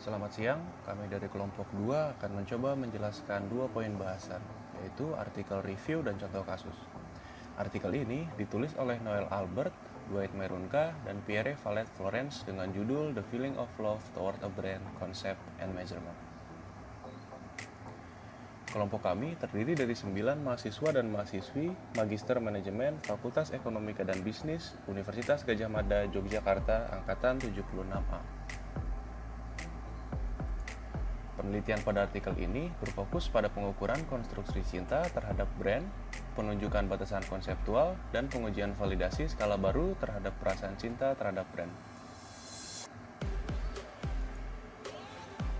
Selamat siang, kami dari kelompok 2 akan mencoba menjelaskan dua poin bahasan, yaitu artikel review dan contoh kasus. Artikel ini ditulis oleh Noel Albert, Dwight Merunka, dan Pierre Valette Florence dengan judul The Feeling of Love Toward a Brand, Concept, and Measurement. Kelompok kami terdiri dari 9 mahasiswa dan mahasiswi Magister Manajemen Fakultas Ekonomika dan Bisnis Universitas Gadjah Mada, Yogyakarta, Angkatan 76A. Penelitian pada artikel ini berfokus pada pengukuran konstruksi cinta terhadap brand, penunjukan batasan konseptual, dan pengujian validasi skala baru terhadap perasaan cinta terhadap brand.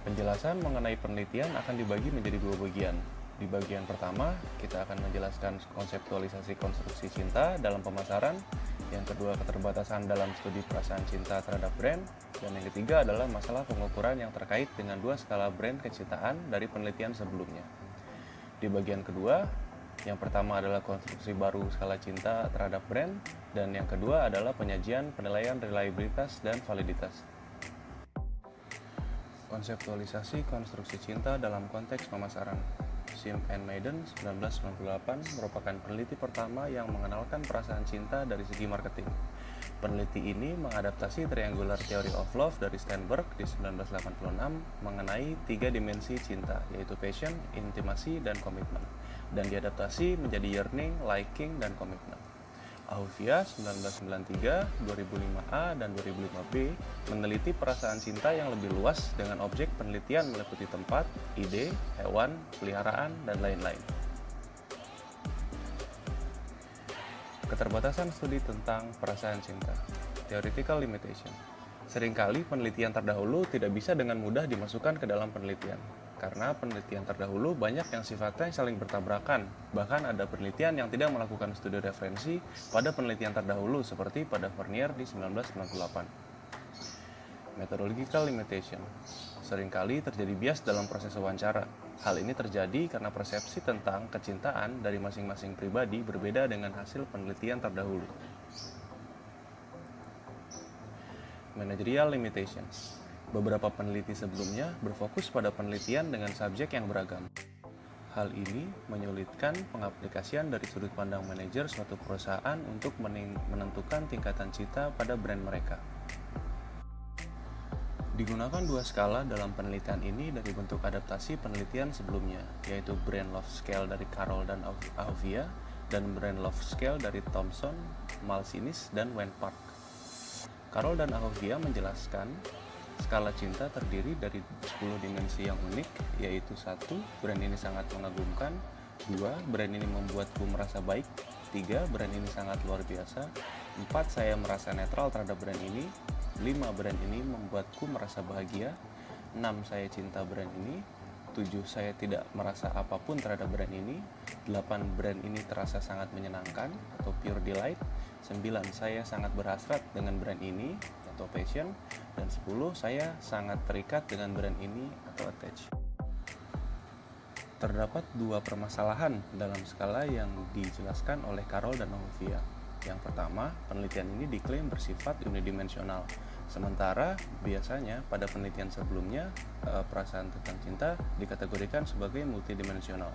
Penjelasan mengenai penelitian akan dibagi menjadi dua bagian. Di bagian pertama, kita akan menjelaskan konseptualisasi konstruksi cinta dalam pemasaran, yang kedua keterbatasan dalam studi perasaan cinta terhadap brand, dan yang ketiga adalah masalah pengukuran yang terkait dengan dua skala brand kecintaan dari penelitian sebelumnya. Di bagian kedua, yang pertama adalah konstruksi baru skala cinta terhadap brand, dan yang kedua adalah penyajian penilaian reliabilitas dan validitas. Konseptualisasi konstruksi cinta dalam konteks pemasaran. Sim and Maiden 1998 merupakan peneliti pertama yang mengenalkan perasaan cinta dari segi marketing. Peneliti ini mengadaptasi Triangular Theory of Love dari Sternberg di 1986 mengenai tiga dimensi cinta, yaitu passion, intimacy, dan komitmen, dan diadaptasi menjadi yearning, liking, dan komitmen. Ahuvia 1993, 2005A, dan 2005B meneliti perasaan cinta yang lebih luas dengan objek penelitian meliputi tempat, ide, hewan, peliharaan, dan lain-lain. Keterbatasan studi tentang perasaan cinta. Theoretical limitation. Seringkali penelitian terdahulu tidak bisa dengan mudah dimasukkan ke dalam penelitian. Karena penelitian terdahulu banyak yang sifatnya saling bertabrakan. Bahkan ada penelitian yang tidak melakukan studi referensi pada penelitian terdahulu seperti pada Vernier di 1998. Methodological limitation. Seringkali terjadi bias dalam proses wawancara. Hal ini terjadi karena persepsi tentang kecintaan dari masing-masing pribadi berbeda dengan hasil penelitian terdahulu. Managerial limitations. Beberapa peneliti sebelumnya berfokus pada penelitian dengan subjek yang beragam. Hal ini menyulitkan pengaplikasian dari sudut pandang manajer suatu perusahaan untuk menentukan tingkatan cinta pada brand mereka. Digunakan dua skala dalam penelitian ini dari bentuk adaptasi penelitian sebelumnya, yaitu Brand Love Scale dari Carroll dan Ahuvia, dan Brand Love Scale dari Thompson, Malsinis, dan Wenpark. Carroll dan Ahuvia menjelaskan skala cinta terdiri dari 10 dimensi yang unik, yaitu 1. Brand ini sangat mengagumkan. 2. Brand ini membuatku merasa baik. 3. Brand ini sangat luar biasa. 4. Saya merasa netral terhadap brand ini. 5. Brand ini membuatku merasa bahagia. 6. Saya cinta brand ini. 7. Saya tidak merasa apapun terhadap brand ini. 8. Brand ini terasa sangat menyenangkan atau pure delight. 9. Saya sangat berhasrat dengan brand ini atau passion, dan 10. Saya sangat terikat dengan brand ini atau attach. Terdapat dua permasalahan dalam skala yang dijelaskan oleh Carroll dan Ahuvia. Yang pertama, penelitian ini diklaim bersifat unidimensional, sementara biasanya pada penelitian sebelumnya perasaan tentang cinta dikategorikan sebagai multidimensional.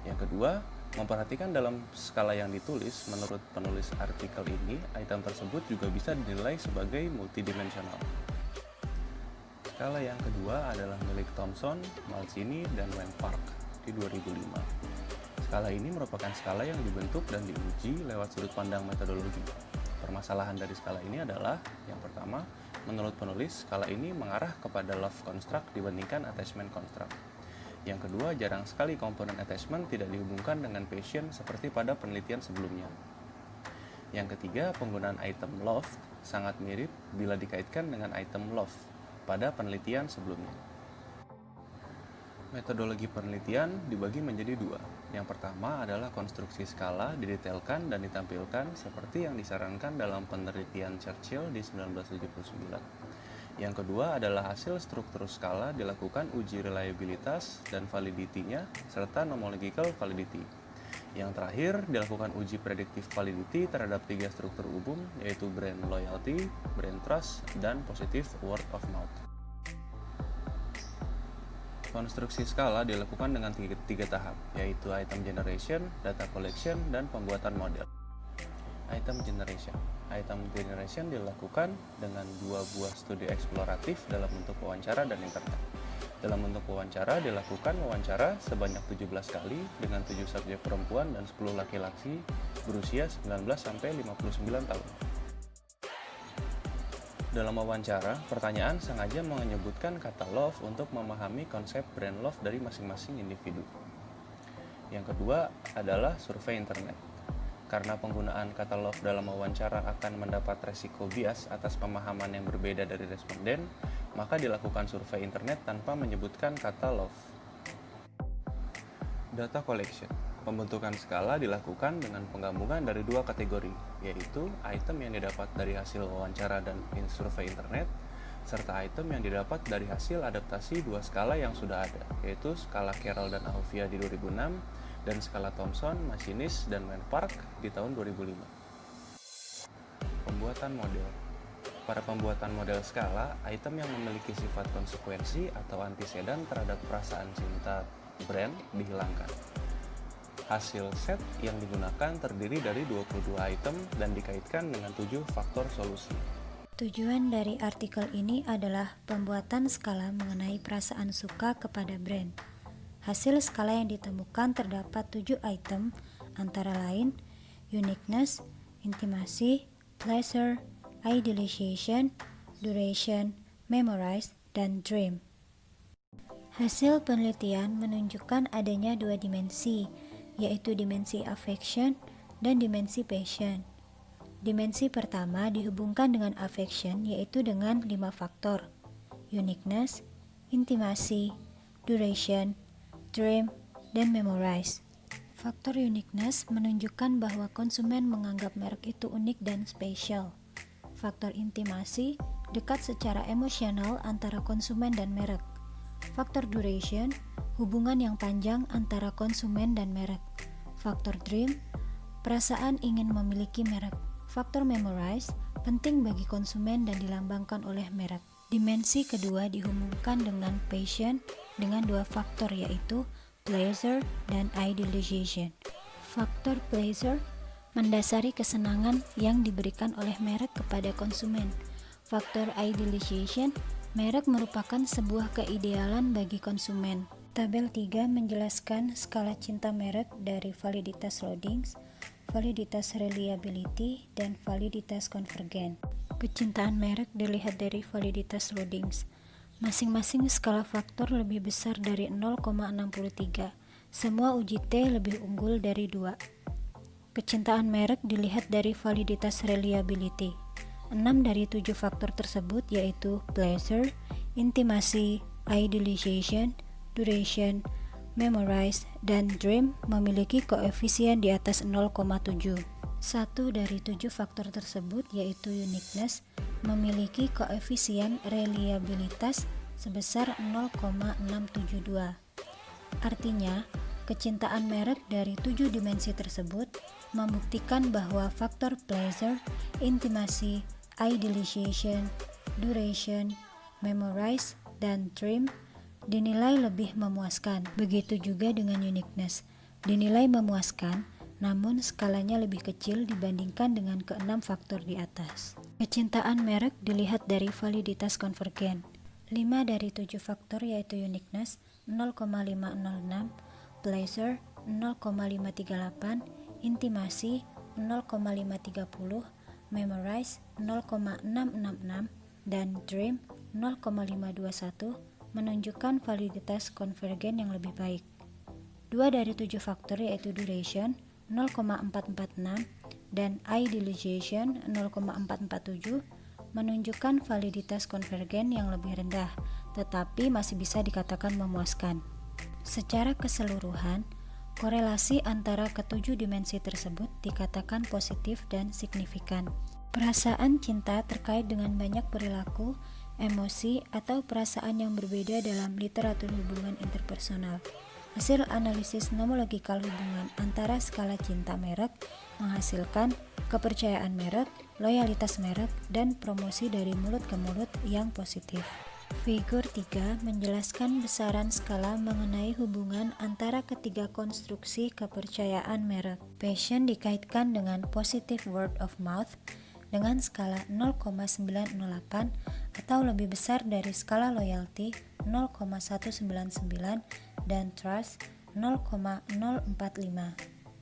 Yang kedua, memperhatikan dalam skala yang ditulis, menurut penulis artikel ini, item tersebut juga bisa dinilai sebagai multidimensional. Skala yang kedua adalah milik Thompson, Malsini, dan Wenpark di 2005. Skala ini merupakan skala yang dibentuk dan diuji lewat sudut pandang metodologi. Permasalahan dari skala ini adalah, yang pertama, menurut penulis, skala ini mengarah kepada love construct dibandingkan attachment construct. Yang kedua, jarang sekali komponen attachment tidak dihubungkan dengan passion seperti pada penelitian sebelumnya. Yang ketiga, penggunaan item love sangat mirip bila dikaitkan dengan item love pada penelitian sebelumnya. Metodologi penelitian dibagi menjadi dua. Yang pertama adalah konstruksi skala didetailkan dan ditampilkan seperti yang disarankan dalam penelitian Churchill di 1979. Yang kedua adalah hasil struktur skala dilakukan uji reliabilitas dan validity-nya serta nomological validity. Yang terakhir dilakukan uji predictive validity terhadap tiga struktur umum, yaitu brand loyalty, brand trust, dan positive word of mouth. Konstruksi skala dilakukan dengan tiga tahap, yaitu item generation, data collection, dan pembuatan model. Item generation. Item generation dilakukan dengan 2 buah studi eksploratif dalam bentuk wawancara dan internet. Dalam bentuk wawancara dilakukan wawancara sebanyak 17 kali dengan 7 subjek perempuan dan 10 laki-laki berusia 19 sampai 59 tahun. Dalam wawancara, pertanyaan sengaja menyebutkan kata love untuk memahami konsep brand love dari masing-masing individu. Yang kedua adalah survei internet. Karena penggunaan kata love dalam wawancara akan mendapat resiko bias atas pemahaman yang berbeda dari responden, maka dilakukan survei internet tanpa menyebutkan kata love. Data collection. Pembentukan skala dilakukan dengan penggabungan dari 2 kategori, yaitu item yang didapat dari hasil wawancara dan survei internet, serta item yang didapat dari hasil adaptasi 2 skala yang sudah ada, yaitu skala Carroll dan Ahovia di 2006, dan skala Thomson, Machinist, dan Park di tahun 2005. Pembuatan model. Pada pembuatan model skala, item yang memiliki sifat konsekuensi atau antesedan terhadap perasaan cinta brand dihilangkan. Hasil set yang digunakan terdiri dari 22 item dan dikaitkan dengan 7 faktor solusi. Tujuan dari artikel ini adalah pembuatan skala mengenai perasaan suka kepada brand. Hasil skala yang ditemukan terdapat 7 item, antara lain uniqueness, intimacy, pleasure, idealization, duration, memorize, dan dream. Hasil penelitian menunjukkan adanya 2 dimensi, yaitu dimensi affection dan dimensi passion. Dimensi pertama dihubungkan dengan affection, yaitu dengan 5 faktor: uniqueness, intimacy, duration, dream, dan memorize. Faktor uniqueness menunjukkan bahwa konsumen menganggap merek itu unik dan spesial. Faktor intimasi dekat secara emosional antara konsumen dan merek. Faktor duration, hubungan yang panjang antara konsumen dan merek. Faktor dream, perasaan ingin memiliki merek. Faktor memorize, penting bagi konsumen dan dilambangkan oleh merek. Dimensi kedua dihubungkan dengan passion dengan 2 faktor, yaitu pleasure dan idealization. Faktor pleasure mendasari kesenangan yang diberikan oleh merek kepada konsumen. Faktor idealization, merek merupakan sebuah keidealan bagi konsumen. Tabel 3 menjelaskan skala cinta merek dari validitas loadings, validitas reliability, dan validitas konvergen. Kecintaan merek dilihat dari validitas loadings. Masing-masing skala faktor lebih besar dari 0,63. Semua uji T lebih unggul dari 2. Kecintaan merek dilihat dari validitas reliability. 6 dari 7 faktor tersebut, yaitu pleasure, intimacy, idealization, duration, memorize, dan dream, memiliki koefisien di atas 0,7. 1 dari 7 faktor tersebut, yaitu uniqueness, memiliki koefisien reliabilitas sebesar 0,672. Artinya, kecintaan merek dari 7 dimensi tersebut membuktikan bahwa faktor pleasure, intimacy, idealization, duration, memorize, dan dream dinilai lebih memuaskan. Begitu juga dengan uniqueness, dinilai memuaskan, namun skalanya lebih kecil dibandingkan dengan ke-6 faktor di atas. Kecintaan merek dilihat dari validitas konvergen. 5 dari 7 faktor, yaitu uniqueness 0,506, pleasure 0,538, intimasi 0,530, memorize 0,666, dan dream 0,521 menunjukkan validitas konvergen yang lebih baik. 2 dari 7 faktor, yaitu duration 0,446 dan idealization 0,447 menunjukkan validitas konvergen yang lebih rendah, tetapi masih bisa dikatakan memuaskan. Secara keseluruhan, korelasi antara ketujuh dimensi tersebut dikatakan positif dan signifikan. Perasaan cinta terkait dengan banyak perilaku, emosi, atau perasaan yang berbeda dalam literatur hubungan interpersonal. Hasil analisis nomologikal hubungan antara skala cinta merek menghasilkan kepercayaan merek, loyalitas merek, dan promosi dari mulut ke mulut yang positif. Figur 3 menjelaskan besaran skala mengenai hubungan antara ketiga konstruksi kepercayaan merek. Passion dikaitkan dengan positive word of mouth dengan skala 0,908 atau lebih besar dari skala loyalty 0,199 dan trust 0,045.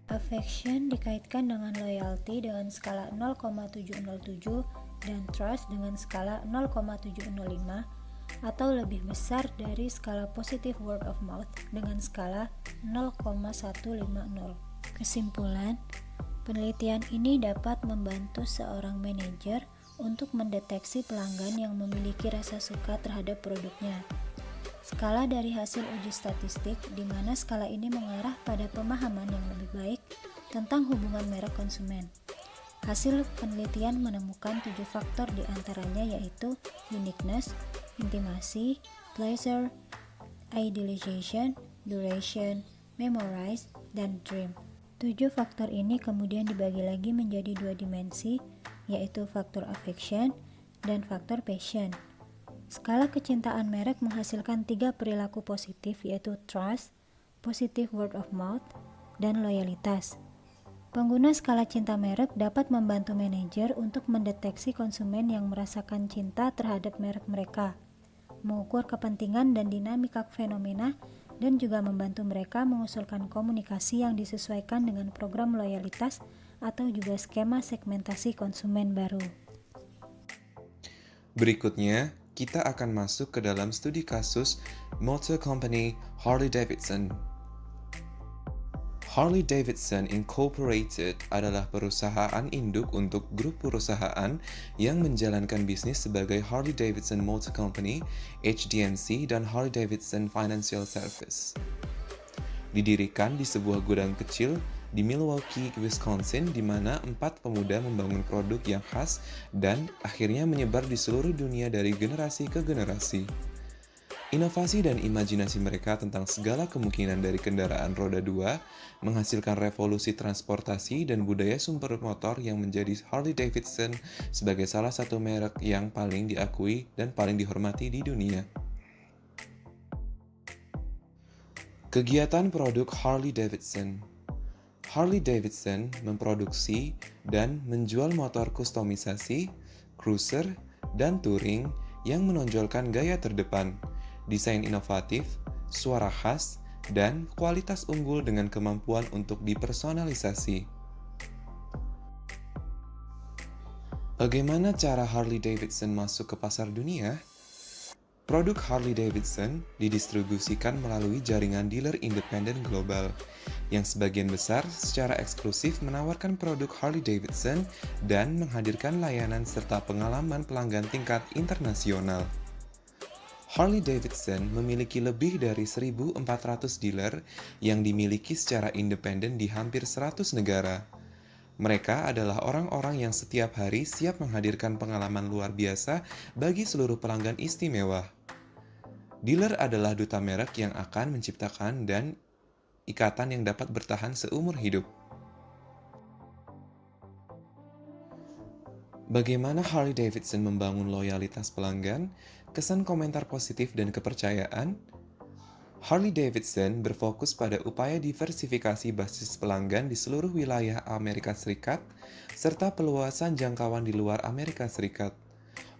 Affection dikaitkan dengan loyalty dengan skala 0,707 dan trust dengan skala 0,705 atau lebih besar dari skala positive word of mouth dengan skala 0,150. Kesimpulan, penelitian ini dapat membantu seorang manajer untuk mendeteksi pelanggan yang memiliki rasa suka terhadap produknya. Skala dari hasil uji statistik di mana skala ini mengarah pada pemahaman yang lebih baik tentang hubungan merek konsumen. Hasil penelitian menemukan 7 faktor di antaranya yaitu uniqueness, intimasi, pleasure, idealization, duration, memorize, dan dream. 7 faktor ini kemudian dibagi lagi menjadi 2 dimensi, yaitu faktor affection dan faktor passion. Skala kecintaan merek menghasilkan 3 perilaku positif yaitu trust, positive word of mouth, dan loyalitas. Pengguna skala cinta merek dapat membantu manajer untuk mendeteksi konsumen yang merasakan cinta terhadap merek mereka, mengukur kepentingan dan dinamika fenomena, dan juga membantu mereka mengusulkan komunikasi yang disesuaikan dengan program loyalitas atau juga skema segmentasi konsumen baru. Berikutnya, kita akan masuk ke dalam studi kasus motor company Harley-Davidson. Harley-Davidson Incorporated adalah perusahaan induk untuk grup perusahaan yang menjalankan bisnis sebagai Harley-Davidson Motor Company, HDMC, dan Harley-Davidson Financial Service. Didirikan di sebuah gudang kecil di Milwaukee, Wisconsin, di mana 4 pemuda membangun produk yang khas dan akhirnya menyebar di seluruh dunia dari generasi ke generasi. Inovasi dan imajinasi mereka tentang segala kemungkinan dari kendaraan roda 2 menghasilkan revolusi transportasi dan budaya sumber motor yang menjadi Harley-Davidson sebagai salah satu merek yang paling diakui dan paling dihormati di dunia. Kegiatan produk Harley-Davidson. Harley-Davidson memproduksi dan menjual motor kustomisasi, cruiser, dan touring yang menonjolkan gaya terdepan, desain inovatif, suara khas, dan kualitas unggul dengan kemampuan untuk dipersonalisasi. Bagaimana cara Harley-Davidson masuk ke pasar dunia? Produk Harley-Davidson didistribusikan melalui jaringan dealer independen global, yang sebagian besar secara eksklusif menawarkan produk Harley-Davidson dan menghadirkan layanan serta pengalaman pelanggan tingkat internasional. Harley-Davidson memiliki lebih dari 1.400 dealer yang dimiliki secara independen di hampir 100 negara. Mereka adalah orang-orang yang setiap hari siap menghadirkan pengalaman luar biasa bagi seluruh pelanggan istimewa. Dealer adalah duta merek yang akan menciptakan dan ikatan yang dapat bertahan seumur hidup. Bagaimana Harley-Davidson membangun loyalitas pelanggan, kesan komentar positif dan kepercayaan? Harley-Davidson berfokus pada upaya diversifikasi basis pelanggan di seluruh wilayah Amerika Serikat, serta peluasan jangkauan di luar Amerika Serikat.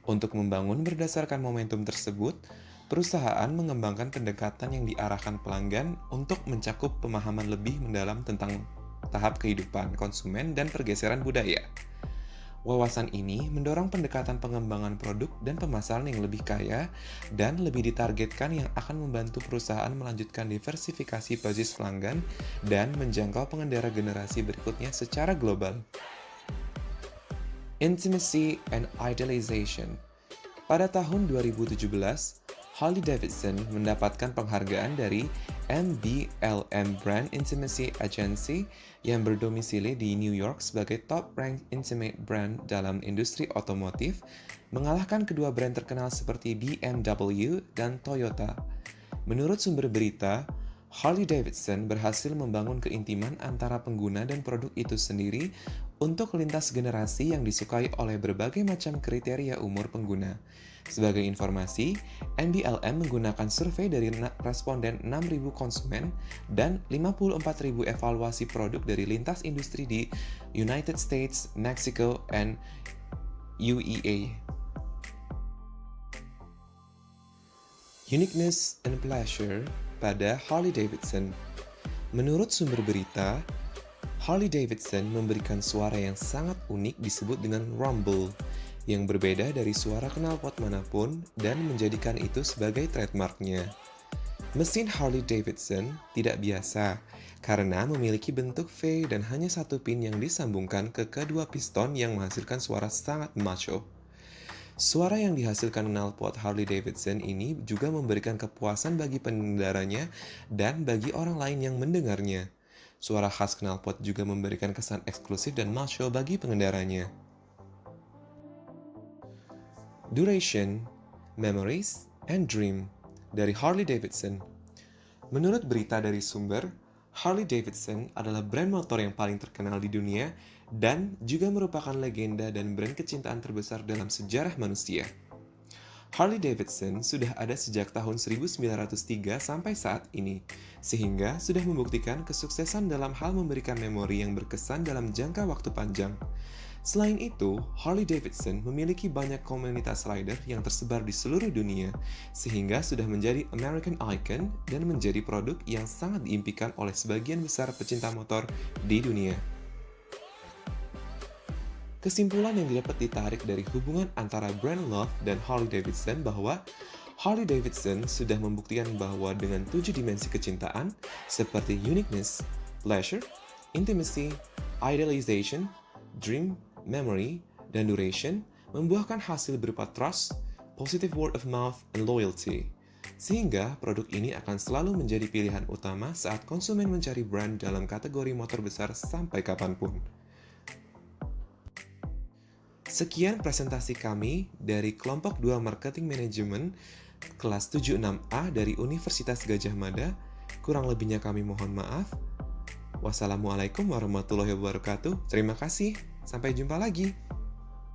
Untuk membangun berdasarkan momentum tersebut, perusahaan mengembangkan pendekatan yang diarahkan pelanggan untuk mencakup pemahaman lebih mendalam tentang tahap kehidupan konsumen dan pergeseran budaya. Wawasan ini mendorong pendekatan pengembangan produk dan pemasaran yang lebih kaya dan lebih ditargetkan yang akan membantu perusahaan melanjutkan diversifikasi basis pelanggan dan menjangkau pengendara generasi berikutnya secara global. Intimacy and Idealization. Pada tahun 2017, Harley-Davidson mendapatkan penghargaan dari MBLM Brand Intimacy Agency yang berdomisili di New York sebagai top-ranked intimate brand dalam industri otomotif, mengalahkan kedua brand terkenal seperti BMW dan Toyota. Menurut sumber berita, Harley-Davidson berhasil membangun keintiman antara pengguna dan produk itu sendiri untuk lintas generasi yang disukai oleh berbagai macam kriteria umur pengguna. Sebagai informasi, NBLM menggunakan survei dari responden 6.000 konsumen dan 54.000 evaluasi produk dari lintas industri di United States, Mexico, and UEA. Uniqueness and pleasure pada Harley-Davidson. Menurut sumber berita, Harley-Davidson memberikan suara yang sangat unik disebut dengan rumble, yang berbeda dari suara knalpot manapun dan menjadikan itu sebagai trademarknya. Mesin Harley-Davidson tidak biasa karena memiliki bentuk V dan hanya satu pin yang disambungkan ke kedua piston yang menghasilkan suara sangat macho. Suara yang dihasilkan knalpot Harley-Davidson ini juga memberikan kepuasan bagi pengendaranya dan bagi orang lain yang mendengarnya. Suara khas knalpot juga memberikan kesan eksklusif dan macho bagi pengendaranya. Duration, Memories, and Dream dari Harley-Davidson. Menurut berita dari sumber, Harley-Davidson adalah brand motor yang paling terkenal di dunia dan juga merupakan legenda dan brand kecintaan terbesar dalam sejarah manusia. Harley-Davidson sudah ada sejak tahun 1903 sampai saat ini, sehingga sudah membuktikan kesuksesan dalam hal memberikan memori yang berkesan dalam jangka waktu panjang. Selain itu, Harley-Davidson memiliki banyak komunitas rider yang tersebar di seluruh dunia, sehingga sudah menjadi American icon dan menjadi produk yang sangat diimpikan oleh sebagian besar pecinta motor di dunia. Kesimpulan yang dapat ditarik dari hubungan antara brand love dan Harley-Davidson bahwa Harley-Davidson sudah membuktikan bahwa dengan 7 dimensi kecintaan seperti uniqueness, pleasure, intimacy, idealization, dream, memory, dan duration membuahkan hasil berupa trust, positive word of mouth, and loyalty. Sehingga produk ini akan selalu menjadi pilihan utama saat konsumen mencari brand dalam kategori motor besar sampai kapanpun. Sekian presentasi kami dari kelompok 2 Marketing Management kelas 76A dari Universitas Gadjah Mada. Kurang lebihnya kami mohon maaf. Wassalamualaikum warahmatullahi wabarakatuh. Terima kasih. Sampai jumpa lagi.